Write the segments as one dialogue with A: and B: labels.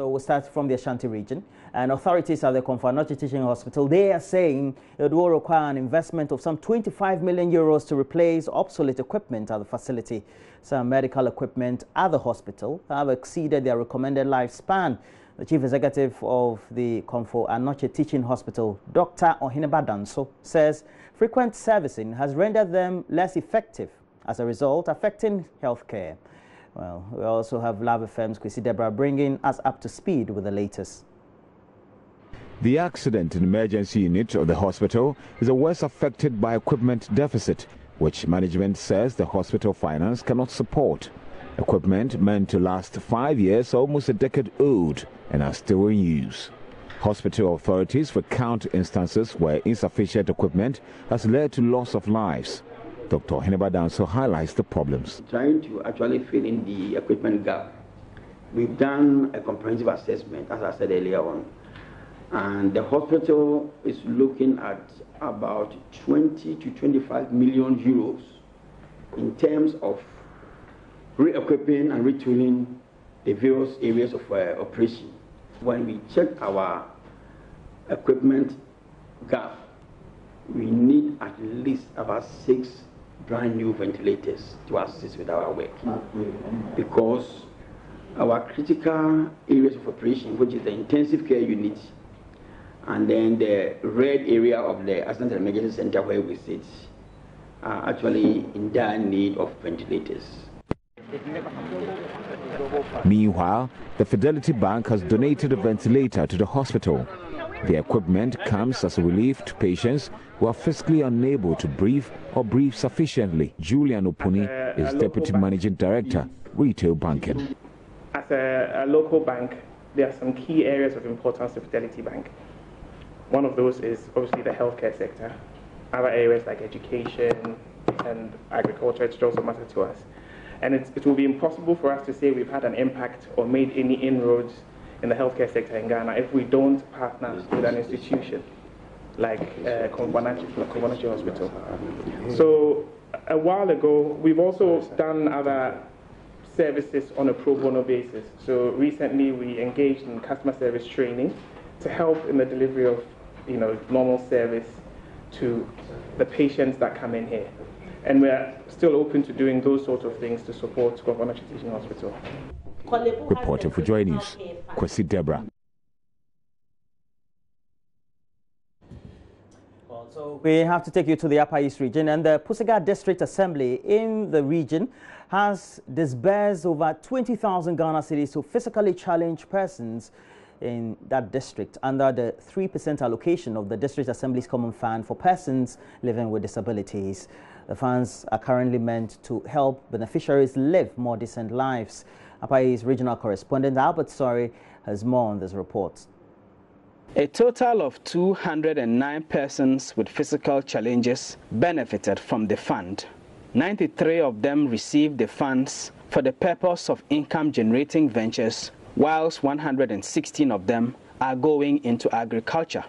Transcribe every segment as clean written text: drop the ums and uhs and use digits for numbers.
A: So we'll start from the Ashanti region. And authorities at the Komfo Teaching Hospital, they are saying it will require an investment of some 25 million euros to replace obsolete equipment at the facility. Some medical equipment at the hospital have exceeded their recommended lifespan. The chief executive of the Komfo Teaching Hospital, Dr. Ohineba Danso, says frequent servicing has rendered them less effective, as a result affecting healthcare. Well, we also have Love FM's Kwesi Deborah bringing us up to speed with the latest.
B: The accident and emergency unit of the hospital is the worst affected by equipment deficit, which management says the hospital finance cannot support. Equipment meant to last 5 years, almost a decade old, and are still in use. Hospital authorities recount instances where insufficient equipment has led to loss of lives. Dr. Ohineba Danso highlights the problems.
C: Trying to actually fill in the equipment gap, we've done a comprehensive assessment, as I said earlier on. And the hospital is looking at about 20 to 25 million euros in terms of re-equipping and retooling the various areas of operation. When we check our equipment gap, we need at least about 6 brand new ventilators to assist with our work. Because our critical areas of operation, which is the intensive care unit, and then the red area of the Accident and Emergency Center where we sit, are actually in dire need of ventilators.
B: Meanwhile, the Fidelity Bank has donated a ventilator to the hospital. The equipment comes as a relief to patients who are physically unable to breathe or breathe sufficiently. Julian Opuni is Deputy Managing Director, Retail Banking.
D: As a local bank, there are some key areas of importance to Fidelity Bank. One of those is obviously the healthcare sector. Other areas like education and agriculture, it also matter to us. And it will be impossible for us to say we've had an impact or made any inroads in the healthcare sector in Ghana if we don't partner with an institution like Komfo Hospital. So a while ago, we've also done other services on a pro bono basis. So recently we engaged in customer service training to help in the delivery of normal service to the patients that come in here. And we're still open to doing those sorts of things to support Komfo Teaching Hospital.
B: Reporting for JoyNews, Kwesi Deborah.
A: So we have to take you to the Upper East region, and the Pusiga District Assembly in the region has disbursed over 20,000 Ghana cedis to physically challenged persons in that district under the 3% allocation of the District Assembly's Common Fund for persons living with disabilities. The funds are currently meant to help beneficiaries live more decent lives. Upper East regional correspondent Albert Sori has more on this report.
E: A total of 209 persons with physical challenges benefited from the fund. 93 of them received the funds for the purpose of income-generating ventures, whilst 116 of them are going into agriculture.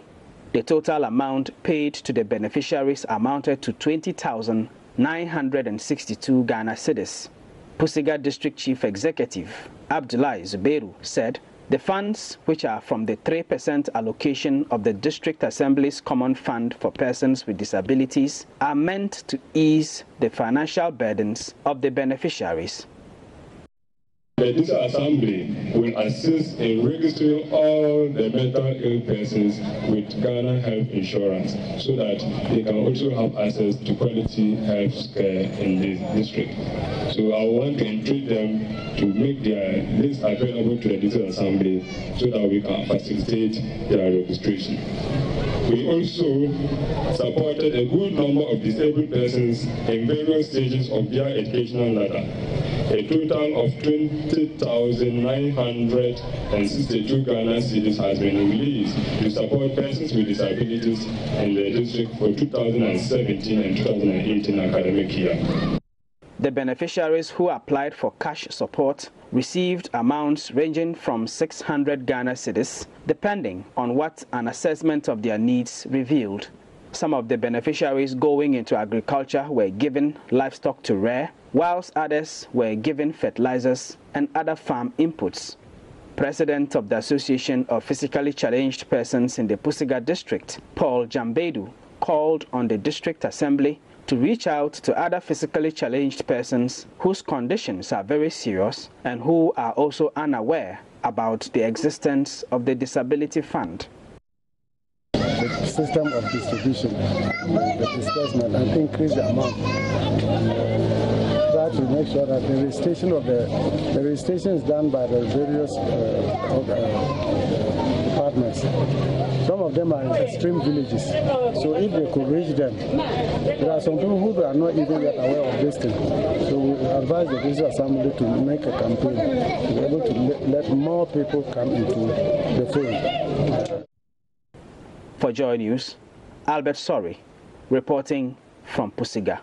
E: The total amount paid to the beneficiaries amounted to 20,962 Ghana cedis. Pusiga District Chief Executive Abdullahi Zubairu said the funds, which are from the 3% allocation of the District Assembly's Common Fund for persons with disabilities, are meant to ease the financial burdens of the beneficiaries.
F: The District Assembly will assist in registering all the mental ill persons with Ghana health insurance so that they can also have access to quality health care in the district. So I want to entreat them to make their list available to the District Assembly so that we can facilitate their registration. We also supported a good number of disabled persons in various stages of their educational ladder. A total of 20,962 Ghana cedis has been released to support persons with disabilities in the district for 2017 and 2018 academic year.
E: The beneficiaries who applied for cash support received amounts ranging from 600 Ghana cedis, depending on what an assessment of their needs revealed. Some of the beneficiaries going into agriculture were given livestock to rear, whilst others were given fertilizers and other farm inputs. President of the Association of Physically Challenged Persons in the Pusiga district, Paul Jambedu, called on the district assembly to reach out to other physically challenged persons whose conditions are very serious and who are also unaware about the existence of the Disability Fund.
G: The system of distribution, the disbursement, and increase the amount. Try to make sure that the registration is done by the various departments. Some of them are in extreme villages, so if they could reach them, there are some people who are not even yet aware of this thing. So we advise the District Assembly to make a campaign to be able to let more people come into the fold.
E: For Joy News, Albert Sorry, reporting from Pusiga.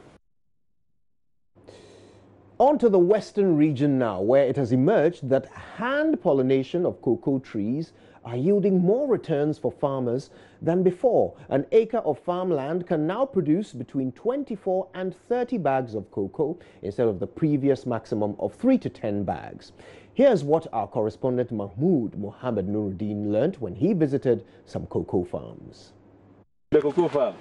H: On to the western region now, where it has emerged that hand pollination of cocoa trees are yielding more returns for farmers than before. An acre of farmland can now produce between 24 and 30 bags of cocoa instead of the previous maximum of 3 to 10 bags. Here's what our correspondent Mahmoud Mohammed Nuruddin learnt when he visited some cocoa farms.
I: The cocoa farm.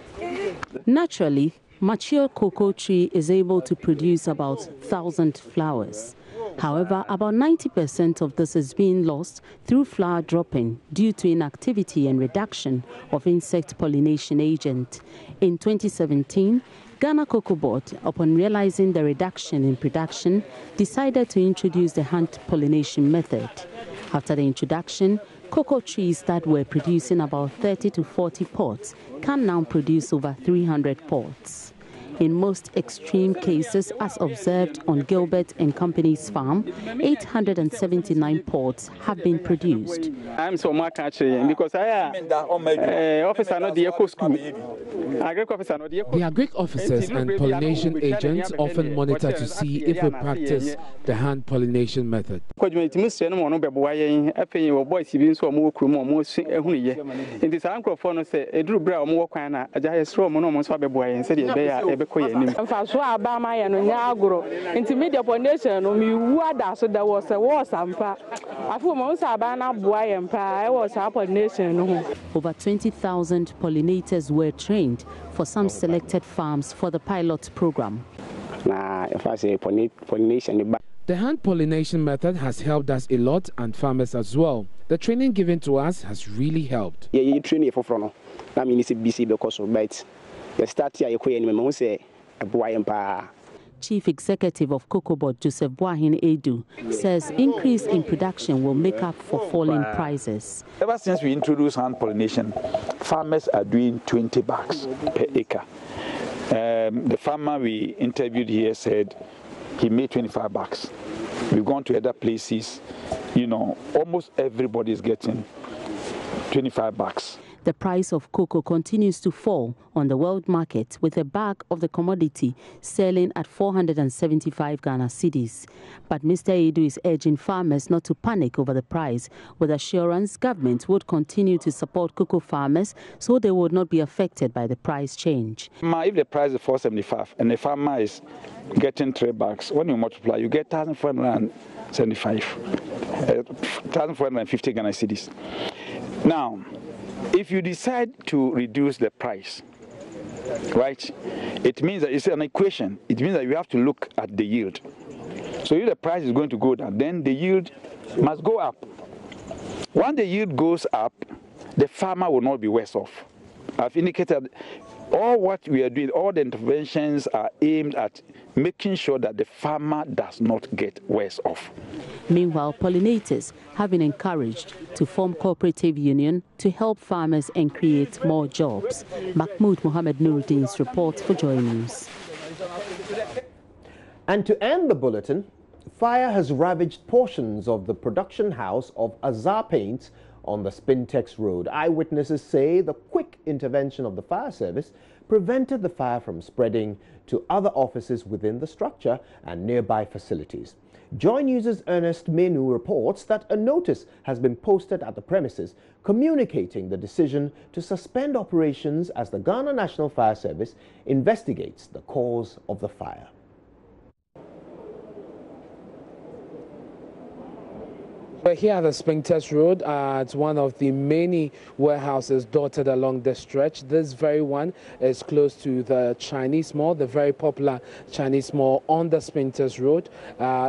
J: Naturally, mature cocoa tree is able to produce about 1,000 flowers. However, about 90% of this is being lost through flower dropping due to inactivity and reduction of insect pollination agent. In 2017, Ghana Cocoa Board, upon realizing the reduction in production, decided to introduce the hand pollination method. After the introduction, cocoa trees that were producing about 30 to 40 pods can now produce over 300 pods. In most extreme cases, as observed on Gilbert and Company's farm, 879 pods have been produced.
K: I'm so much actually because officer not the eco school.
L: The agric officers and pollination agents often monitor to see if we practice the hand pollination method.
K: Intermediate pollination, there was a war sampa.
J: Over 20,000 pollinators were trained for some selected farms for the pilot program.
L: The hand pollination method has helped us a lot and farmers as well. The training given to us has really helped.
J: Chief Executive of Cocoa Board, Joseph Boahin Edu, says increase in production will make up for falling prices.
I: Ever since we introduced hand pollination, farmers are doing 20 bags per acre. The farmer we interviewed here said he made 25 bags. We've gone to other places, almost everybody is getting 25 bags.
J: The price of cocoa continues to fall on the world market, with a bag of the commodity selling at 475 Ghana cedis. But Mr. Edu is urging farmers not to panic over the price, with assurance government would continue to support cocoa farmers so they would not be affected by the price change.
I: If the price is 475 and the farmer is getting 3 bags, when you multiply, you get 1,475, 1,450 Ghana cedis. Now, if you decide to reduce the price, right, it means that it's an equation. It means that you have to look at the yield. So if the price is going to go down, then the yield must go up. Once the yield goes up, the farmer will not be worse off. I've indicated all what we are doing, all the interventions are aimed at making sure that the farmer does not get worse off.
J: Meanwhile, pollinators have been encouraged to form cooperative union to help farmers and create more jobs. Mahmoud Mohammed Nuruddin's report for Joy News.
H: And to end the bulletin, fire has ravaged portions of the production house of Azar Paints on the Spintex Road. Eyewitnesses say the quick intervention of the fire service prevented the fire from spreading to other offices within the structure and nearby facilities. Joy News' Ernest Menu reports that a notice has been posted at the premises communicating the decision to suspend operations as the Ghana National Fire Service investigates the cause of the fire.
L: We're here at the Spintex Road at one of the many warehouses dotted along the stretch. This very one is close to the Chinese Mall, the very popular Chinese Mall on the Spintex Road.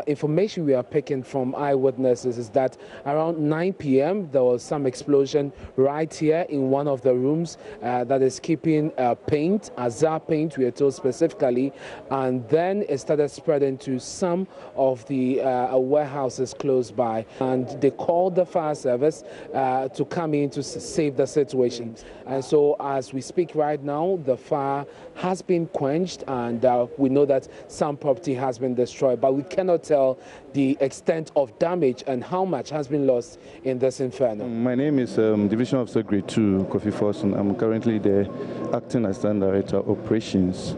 L: Information we are picking from eyewitnesses is that around 9 p.m. there was some explosion right here in one of the rooms that is keeping paint, Azar paint, we are told specifically, and then it started spreading to some of the warehouses close by. And they called the fire service to come in to save the situation. And so as we speak right now, the fire has been quenched, and we know that some property has been destroyed, but we cannot tell the extent of damage and how much has been lost in this inferno.
M: My name is Division Officer Grade 2, Kofi Forson. I'm currently the Acting Assistant Director Operations.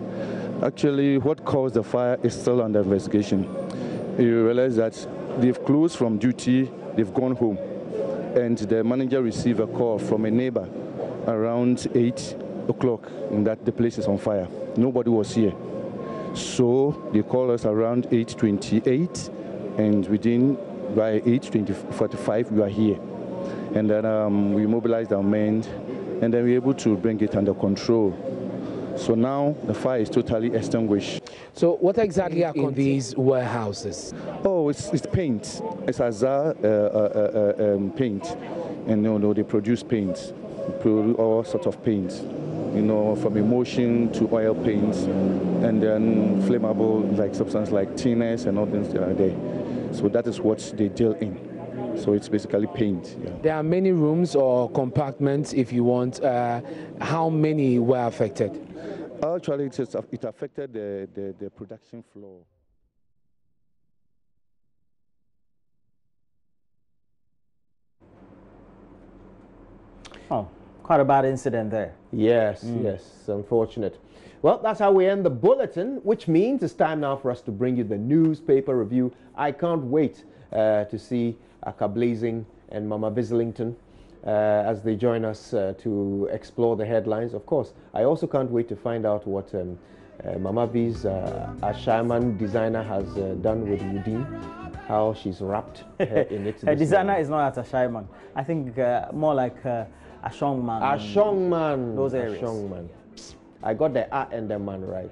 M: Actually, what caused the fire is still under investigation. You realize that they've closed from duty, they've gone home, and the manager received a call from a neighbor around 8 o'clock that the place is on fire. Nobody was here. So they called us around 8:28, and by 8:45 we are here. And then we mobilized our men, and then we were able to bring it under control. So now the fire is totally extinguished.
L: So what exactly are in these warehouses?
M: Oh, it's paint. It's Azar paint. And they produce paints, all sorts of paints. From emulsion to oil paints, and then flammable like substance like tinners and all things that are there. So that is what they deal in. So it's basically paint. Yeah.
L: There are many rooms or compartments, if you want. How many were affected?
M: Actually, it affected the production floor.
A: Oh, quite a bad incident there.
H: Yes, yes, unfortunate. Well, that's how we end the bulletin, which means it's time now for us to bring you the newspaper review. I can't wait to see Akablazing and Mama Bislington as they join us to explore the headlines. Of course, I also can't wait to find out what Mama B's Ashaiman designer has done with Udin, how she's wrapped in it.
A: Her designer is not at Ashaiman. I think more like Ashongman.
H: Ashongman.
A: Those areas.
H: Ashongman. I got the and the man right.